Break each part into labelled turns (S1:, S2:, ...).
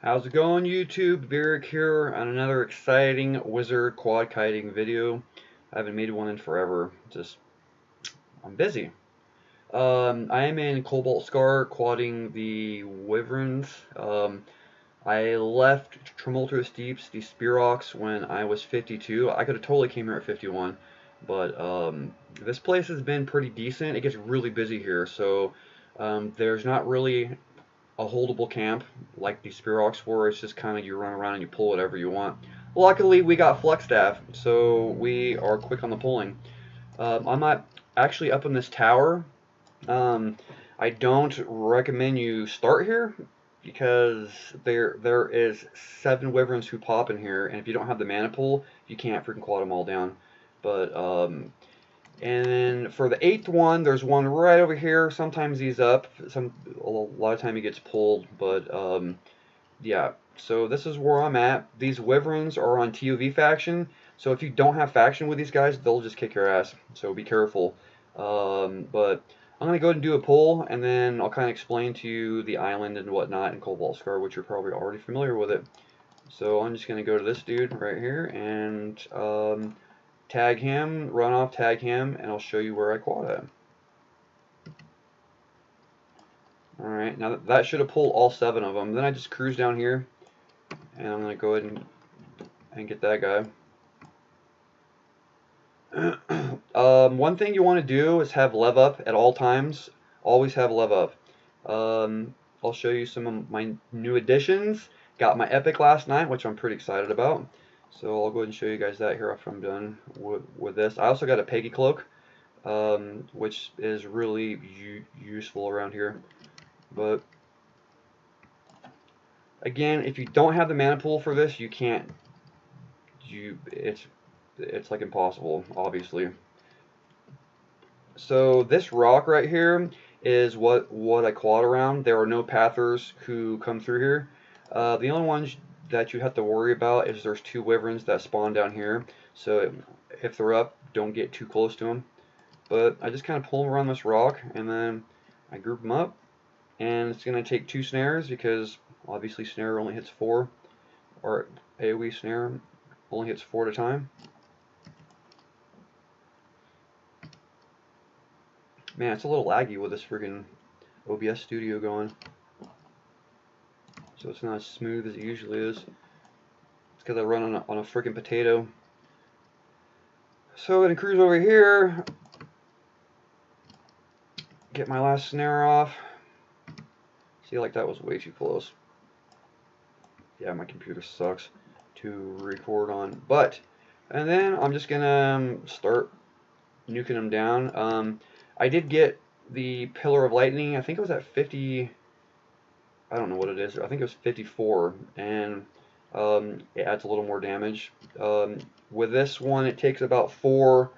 S1: How's it going, YouTube? Beric here on another exciting wizard quad kiting video. I haven't made one in forever. I'm busy. I am in Colbalt Scar quadding the wyverns. I left Tumultuous Deeps, the Spearox, when I was 52. I could have totally came here at 51, but this place has been pretty decent. It gets really busy here, so there's not really a holdable camp like the Spearox were. It's just kind of you run around and you pull whatever you want. Luckily, we got Flex Staff, so we are quick on the pulling. I'm not actually up in this tower. Um, I don't recommend you start here because there is 7 wyverns who pop in here, and if you don't have the mana pool, you can't freaking quad them all down. But and then for the 8th one, there's one right over here. Sometimes he's up. A lot of time he gets pulled. But yeah. So this is where I'm at. These wyverns are on TOV faction. So if you don't have faction with these guys, they'll just kick your ass. So be careful. But I'm gonna go ahead and do a pull, and then I'll kind of explain to you the island and whatnot in Colbalt Scar, which you're probably already familiar with it. So I'm just gonna go to this dude right here and tag him, run off, tag him, and I'll show you where I quad at. Alright, now that should have pulled all 7 of them. Then I just cruise down here, and I'm going to go ahead and get that guy. One thing you want to do is have lev up at all times. Always have lev up. I'll show you some of my new additions. Got my epic last night, which I'm pretty excited about. So I'll go ahead and show you guys that here after I'm done with this. I also got a Peggy cloak, which is really useful around here. But again, if you don't have the mana pool for this, you can't. It's like impossible, obviously. So this rock right here is what I quad around. There are no pathers who come through here. The only ones that you have to worry about is there's 2 wyverns that spawn down here. So if they're up, don't get too close to them. But I just kind of pull them around this rock, and then I group them up. And it's going to take 2 snares because obviously snare only hits 4, or AoE snare only hits 4 at a time. Man, it's a little laggy with this friggin' OBS studio going. So it's not as smooth as it usually is. It's because I run on a friggin' potato. So I'm going to cruise over here, get my last snare off. See, like that was way too close. Yeah, my computer sucks to record on. And then I'm just going to start nuking them down. I did get the Pillar of Lightning. I think it was at 50. I don't know what it is. I think it was 54, and it adds a little more damage. With this one, it takes about 4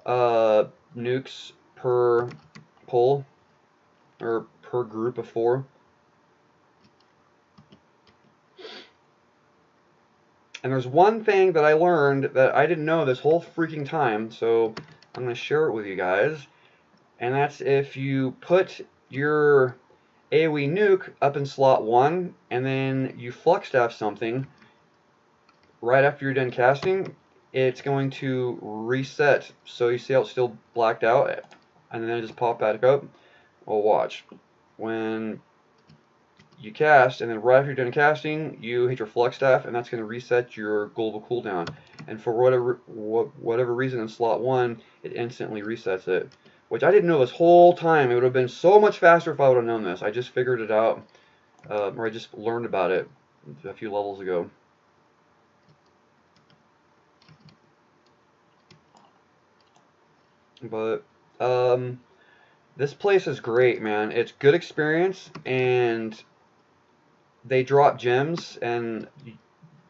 S1: nukes per pull, or per group of 4. And there's one thing that I learned that I didn't know this whole freaking time, so I'm going to share it with you guys. And that's if you put your AoE nuke up in slot 1 and then you flux staff something right after you're done casting, it's going to reset. So you see how it's still blacked out and then it just pop back up? Well, watch. When you cast and then right after you're done casting, you hit your flux staff and that's going to reset your global cooldown. And for whatever reason in slot 1, it instantly resets it. Which I didn't know this whole time. It would have been so much faster if I would have known this. I just figured it out, or I just learned about it a few levels ago. But this place is great, man. It's good experience, and they drop gems, and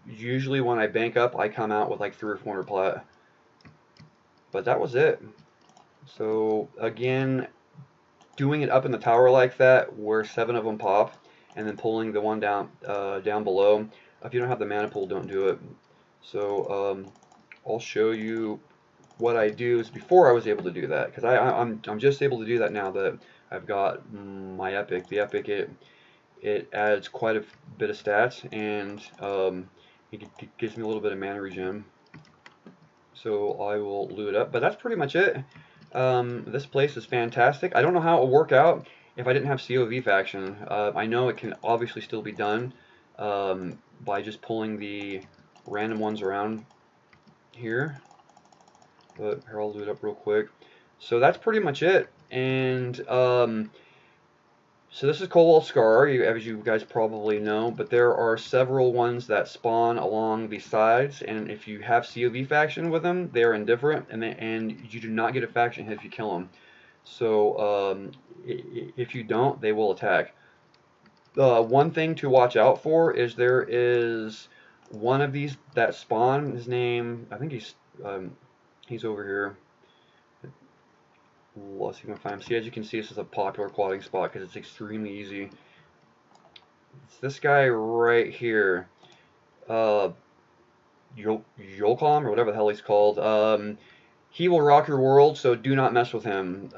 S1: usually when I bank up, I come out with like 300 or 400 plat. But that was it. So again, doing it up in the tower like that, where 7 of them pop, and then pulling the one down below. If you don't have the mana pool, don't do it. So I'll show you what I do is before I was able to do that, because I'm just able to do that now that I've got my epic. The epic it adds quite a bit of stats, and it gives me a little bit of mana regen. So I will loot it up, but that's pretty much it. This place is fantastic. I don't know how it will work out if I didn't have COV faction. I know it can obviously still be done by just pulling the random ones around here. But here, I'll loot up real quick. So that's pretty much it. And so this is Colbalt Scar, as you guys probably know, but there are several ones that spawn along the sides, and if you have COV faction with them, they're indifferent, and you do not get a faction hit if you kill them. So if you don't, they will attack. One thing to watch out for is there is one of these that spawn. His name, I think he's over here. Let's see if I can find him. See, as you can see, this is a popular quadding spot because it's extremely easy. It's this guy right here, Yolcom, or whatever the hell he's called. He will rock your world, so do not mess with him.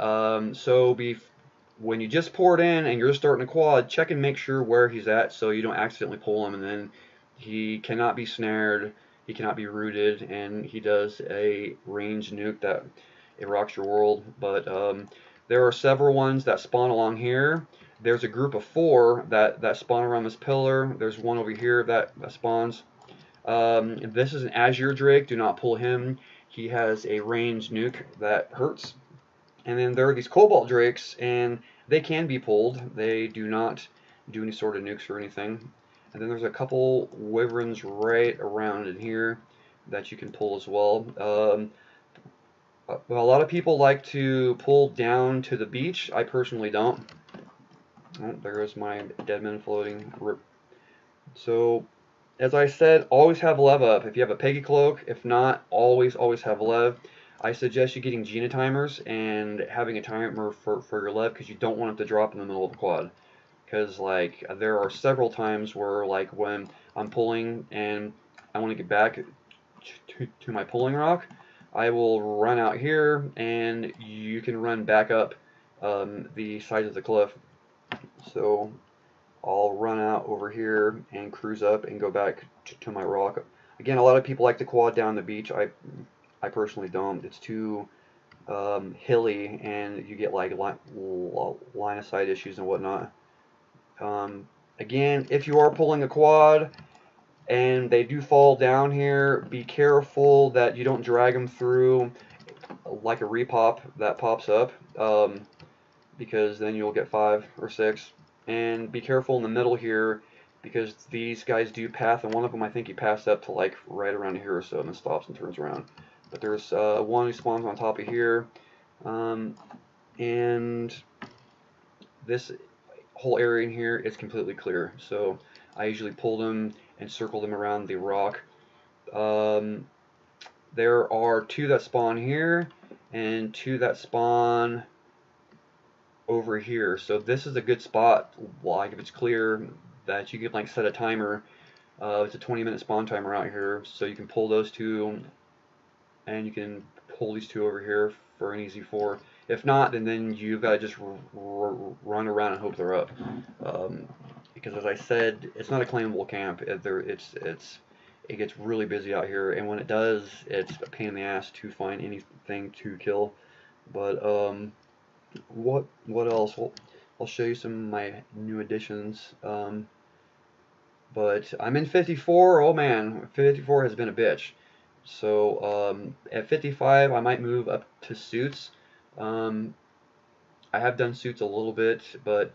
S1: When you just pour it in and you're just starting a quad, check and make sure where he's at so you don't accidentally pull him, and then he cannot be snared, he cannot be rooted, and he does a ranged nuke that it rocks your world. But there are several ones that spawn along here. There's a group of 4 that spawn around this pillar. There's one over here that spawns. This is an Azure Drake. Do not pull him. He has a ranged nuke that hurts. And then there are these Cobalt Drakes, and they can be pulled. They do not do any sort of nukes or anything. And then there's a couple wyverns right around in here that you can pull as well. Well, a lot of people like to pull down to the beach. I personally don't. Oh, there is my deadman floating. Rip. So, as I said, always have Lev up. If you have a Peggy Cloak, if not, always have Lev. I suggest you getting Gina timers and having a timer for your Lev, because you don't want it to drop in the middle of the quad. Because like there are several times where like when I'm pulling and I want to get back to my pulling rock, I will run out here, and you can run back up the side of the cliff. So I'll run out over here and cruise up and go back to my rock. Again, a lot of people like to quad down the beach. I personally don't. It's too hilly, and you get like line of sight issues and whatnot. Again, if you are pulling a quad and they do fall down here, be careful that you don't drag them through like a repop that pops up, because then you'll get 5 or 6. And be careful in the middle here, because these guys do path, and one of them, I think he passed up to like right around here or so, and then stops and turns around. But there's one who spawns on top of here, and this whole area in here is completely clear. So I usually pull them and circle them around the rock. There are 2 that spawn here and 2 that spawn over here. So this is a good spot, like if it's clear, that you can like set a timer. It's a 20-minute spawn timer out here, so you can pull those 2, and you can pull these 2 over here for an easy 4. If not, then you've got to just run around and hope they're up. Because as I said, it's not a claimable camp. It gets really busy out here, and when it does, it's a pain in the ass to find anything to kill. But what else? Well, I'll show you some of my new additions. But I'm in 54. Oh man, 54 has been a bitch. So at 55, I might move up to suits. I have done suits a little bit, but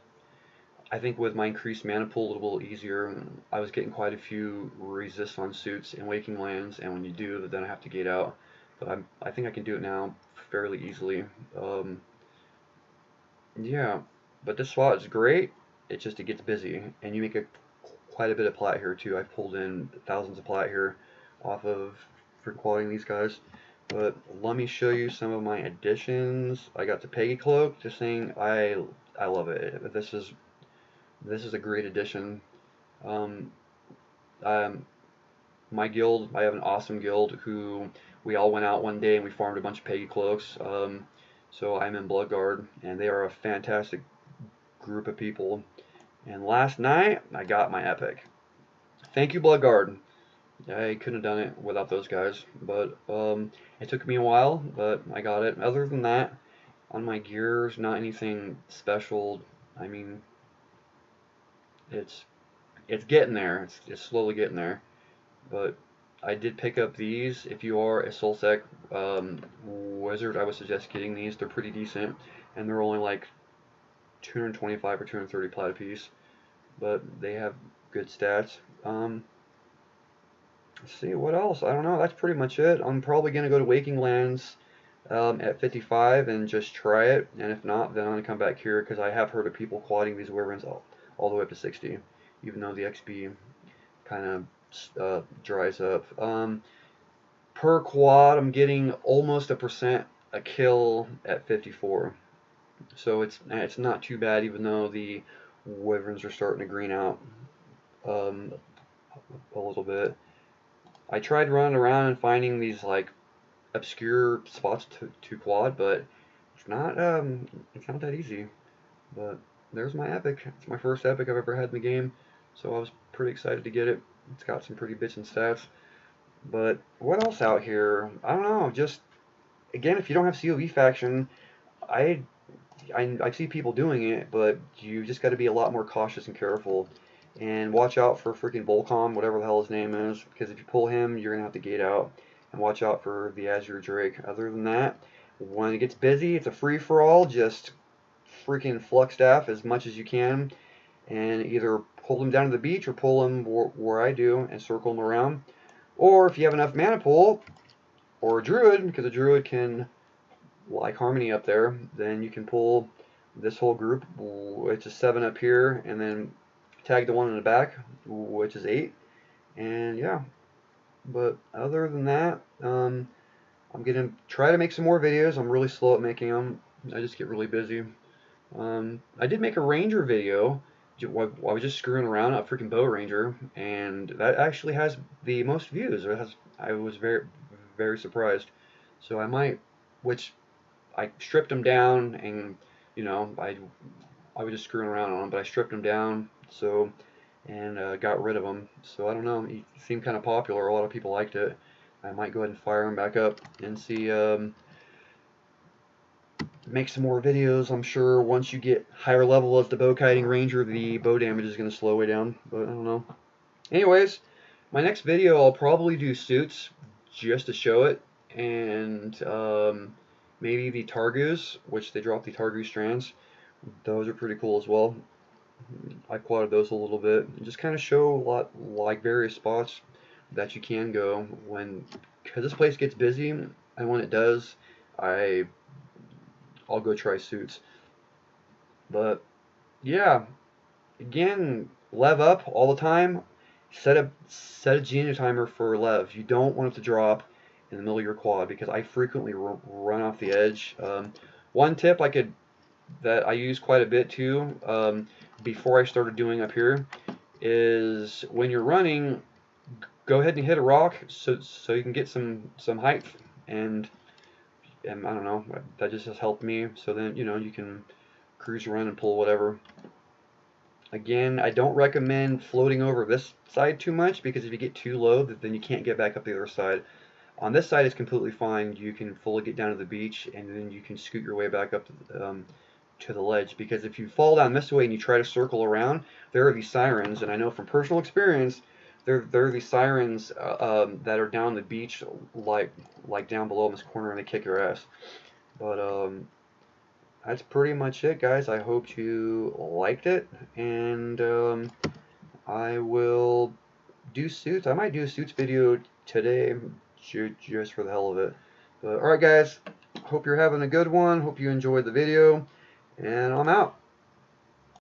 S1: I think with my increased mana pool, a little easier. I was getting quite a few resists on suits and Waking Lands, and when you do, then I have to gate out. But I think I can do it now fairly easily. Yeah, but this spot is great. It's just it gets busy, and you make quite a bit of plat here too. I've pulled in thousands of plat here off of for qualifying these guys. But let me show you some of my additions. I got the Peggy Cloak. This thing, I love it. This is a great addition. My guild, I have an awesome guild who we all went out one day and we farmed a bunch of Peggy Cloaks. So I'm in Bloodguard, and they are a fantastic group of people. And last night, I got my epic. Thank you, Bloodguard. I couldn't have done it without those guys, but it took me a while, but I got it. Other than that, on my gears, not anything special. I mean, it's getting there. It's slowly getting there. But I did pick up these. If you are a SoulSec wizard, I would suggest getting these. They're pretty decent, and they're only like 225 or 230 plat a piece, but they have good stats. Let's see what else. I don't know. That's pretty much it. I'm probably gonna go to Waking Lands at 55 and just try it, and if not, then I'm gonna come back here because I have heard of people quadding these wyverns all the way up to 60, even though the XP kind of dries up. Per quad, I'm getting almost a percent a kill at 54, so it's not too bad, even though the wyverns are starting to green out a little bit. I tried running around and finding these like obscure spots to quad, but it's not that easy. But there's my epic. It's my first epic I've ever had in the game, so I was pretty excited to get it. It's got some pretty bitchin' stats. But what else out here? I don't know. Just again, if you don't have COV faction, I see people doing it, but you just got to be a lot more cautious and careful. And watch out for freaking Volcom, whatever the hell his name is, because if you pull him, you're going to have to gate out. And watch out for the Azure Drake. Other than that, when it gets busy, it's a free-for-all. Just freaking flux staff as much as you can, and either pull them down to the beach or pull them where I do and circle them around. Or if you have enough mana pool, or a druid, because a druid can like harmony up there, then you can pull this whole group, which is 7 up here, and then tag the one in the back, which is 8, and yeah. But other than that, I'm gonna try to make some more videos. I'm really slow at making them. I just get really busy. I did make a ranger video. I was just screwing around a freaking bow ranger, and that actually has the most views. I was very surprised. So I might, which I stripped them down, and you know I was just screwing around on them, but I stripped them down, so, and got rid of them. So I don't know, he seemed kind of popular. A lot of people liked it. I might go ahead and fire him back up and see, make some more videos. I'm sure once you get higher level as the bow kiting ranger, the bow damage is going to slow way down, but I don't know. Anyways, my next video I'll probably do suits just to show it, and maybe the Targus, which they drop the Targus strands. Those are pretty cool as well. I quadded those a little bit and just kind of show a lot, like various spots that you can go when, because this place gets busy, and when it does, I'll go try suits. But yeah, again, lev up all the time. Set a geno timer for lev. You don't want it to drop in the middle of your quad, because I frequently run off the edge. One tip that I use quite a bit too, before I started doing up here, is when you're running, go ahead and hit a rock so you can get some height, and I don't know, that just has helped me. So then you can cruise around and pull whatever. Again, I don't recommend floating over this side too much, because if you get too low, then you can't get back up the other side. On this side, it's completely fine. You can fully get down to the beach, and then you can scoot your way back up to the ledge. Because if you fall down this way and you try to circle around, there are these sirens, and I know from personal experience, there are these sirens that are down the beach, like down below in this corner, and they kick your ass. But that's pretty much it, guys. I hope you liked it, and I will do suits. I might do a suits video today, just for the hell of it. But alright, guys, hope you're having a good one. Hope you enjoyed the video, and I'm out.